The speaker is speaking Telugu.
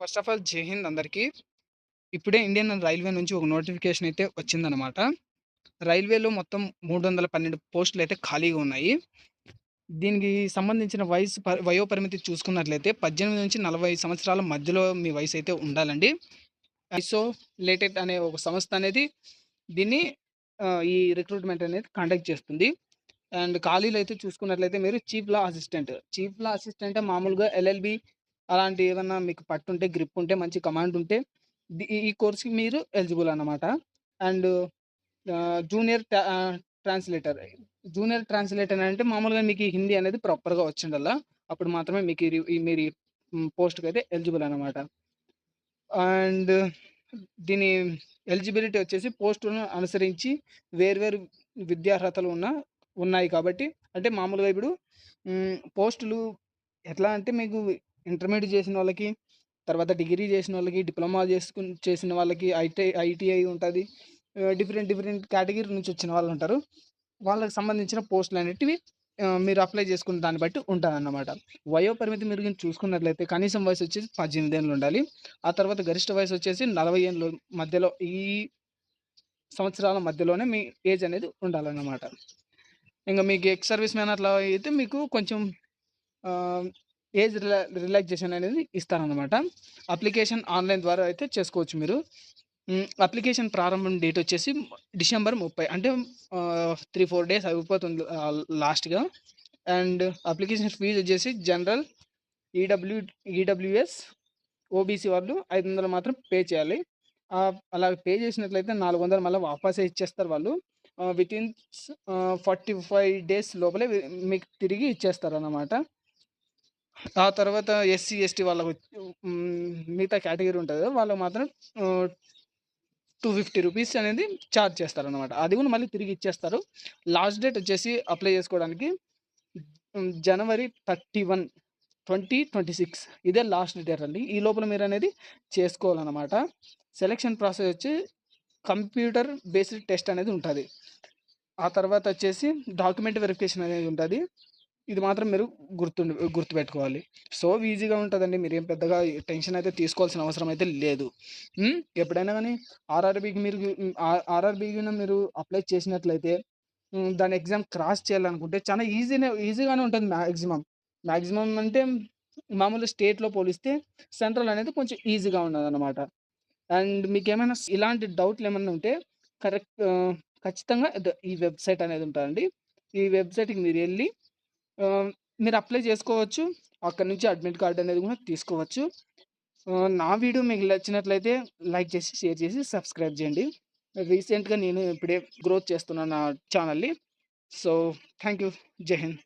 ఫస్ట్ ఆఫ్ ఆల్ జై హింద్ అందరికీ. ఇప్పుడే ఇండియన్ రైల్వే నుంచి ఒక నోటిఫికేషన్ అయితే వచ్చిందనమాట. రైల్వేలో మొత్తం 312 పోస్టులయితే ఖాళీగా ఉన్నాయి. దీనికి సంబంధించిన వయో పరిమితి చూసుకున్నట్లయితే 18-40 సంవత్సరాల మధ్యలో మీ వయసైతే ఉండాలండి. ఐసోలేటెడ్ అనే ఒక సంస్థ అనేది దీన్ని ఈ రిక్రూట్‌మెంట్ అనేది కండక్ట్ చేస్తుంది. అండ్ ఖాళీలైతే చూసుకున్నట్లయితే మీరు చీఫ్ లా అసిస్టెంట్ మామూలుగా ఎల్ఎల్‌బి అలాంటి ఏమన్నా మీకు పట్టుంటే, గ్రిప్ ఉంటే, మంచి కమాండ్ ఉంటే ఈ కోర్స్‌కి మీరు ఎలిజిబుల్ అన్నమాట. And translator. జూనియర్ ట్రాన్స్‌లేటర్ అంటే మామూలుగా మీకు ఈ హిందీ అనేది ప్రాపర్‌గా వచ్చుండాల. అప్పుడు మాత్రమే మీకు మీరు ఈ పోస్ట్‌కైతే ఎలిజిబుల్ అన్నమాట. అండ్ దీని ఎలిజిబిలిటీ వచ్చేసి పోస్టులను అనుసరించి వేర్వేరు విద్యార్హతలు ఉన్నాయి కాబట్టి అంటే మామూలుగా ఇప్పుడు పోస్టులు ఎట్లా అంటే మీకు ఇంటర్మీడియట్ చేసిన వాళ్ళకి, తర్వాత డిగ్రీ చేసిన వాళ్ళకి, డిప్లొమా చేసిన వాళ్ళకి, ఐటీఐ ఉంటుంది. డిఫరెంట్ డిఫరెంట్ కేటగిరీ నుంచి వచ్చిన వాళ్ళు ఉంటారు. వాళ్ళకి సంబంధించిన పోస్టులు అనేటివి మీరు అప్లై చేసుకున్న దాన్ని బట్టి ఉంటుందన్నమాట. వయో పరిమితి మీరు గిన చూసుకున్నట్లయితే కనీసం వయసు వచ్చేసి 18 ఏళ్ళు ఉండాలి. ఆ తర్వాత గరిష్ట వయసు వచ్చేసి 40 ఏళ్ళ మధ్యలో ఈ సంవత్సరాల మధ్యలోనే మీ ఏజ్ అనేది ఉండాలన్నమాట. ఇంక మీకు ఎక్స్ సర్వీస్ మ్యాన్ అట్లా అయితే మీకు కొంచెం ఏజ్ రిలాక్సేషన్ అనేది ఇస్తారనమాట. అప్లికేషన్ ఆన్లైన్ ద్వారా అయితే చేసుకోవచ్చు మీరు. అప్లికేషన్ ప్రారంభం డేట్ వచ్చేసి డిసెంబర్ 30 అంటే 3-4 డేస్ అయిపోతుంది లాస్ట్‌గా. అండ్ అప్లికేషన్ ఫీజ్ వచ్చేసి జనరల్, ఈడబ్ల్యూఎస్, ఓబీసీ వాళ్ళు 500 మాత్రం పే చేయాలి. అలా పే చేసినట్లయితే 400 మళ్ళీ వాపసే ఇచ్చేస్తారు వాళ్ళు. వితిన్ 45 డేస్ లోపలే మీకు తిరిగి ఇచ్చేస్తారన్నమాట. ఆ తర్వాత ఎస్సీ, ఎస్టీ వాళ్ళకు మిగతా కేటగిరీ ఉంటుంది కదా! వాళ్ళకి మాత్రం 250 రూపీస్ అనేది ఛార్జ్ చేస్తారనమాట. అది కూడా మళ్ళీ తిరిగి ఇచ్చేస్తారు. లాస్ట్ డేట్ వచ్చేసి అప్లై చేసుకోవడానికి జనవరి 31, 2026 ఇదే లాస్ట్ డేట్ అండి. ఈ లోపల మీరు అనేది చేసుకోవాలన్నమాట. సెలక్షన్ ప్రాసెస్ వచ్చి కంప్యూటర్ బేస్డ్ టెస్ట్ అనేది ఉంటుంది. ఆ తర్వాత వచ్చేసి డాక్యుమెంట్ వెరిఫికేషన్ అనేది ఉంటుంది. ఇది మాత్రం మీరు గుర్తుపెట్టుకోవాలి. సో ఈజీగా ఉంటుందండి. మీరేం పెద్దగా టెన్షన్ అయితే తీసుకోవాల్సిన అవసరం అయితే లేదు. ఎప్పుడైనా కానీ ఆర్ఆర్బీకి మీరు అప్లై చేసినట్లయితే దాని ఎగ్జామ్ క్రాస్ చేయాలనుకుంటే చాలా ఈజీగానే ఉంటుంది. మ్యాక్సిమం అంటే మామూలు స్టేట్లో పోలిస్తే సెంట్రల్ అనేది కొంచెం ఈజీగా ఉన్నదన్నమాట. అండ్ మీకేమైనా ఇలాంటి డౌట్లు ఏమన్నా ఉంటే ఖచ్చితంగా ఈ వెబ్సైట్ అనేది ఉంటుందండి. ఈ వెబ్సైట్కి మీరు వెళ్ళి మీరు అప్లై చేసుకోవచ్చు. అక్కడ నుంచి అడ్మిట్ కార్డ్ అనేది కూడా తీసుకోవచ్చు. నా వీడియో మీకు నచ్చినట్లయితే లైక్ చేసి, షేర్ చేసి, సబ్స్క్రైబ్ చేయండి. రీసెంట్‌గా నేను ఇప్పుడే గ్రోత్ చేస్తున్నాను నా ఛానల్‌ని. So thank you. జై హింద్.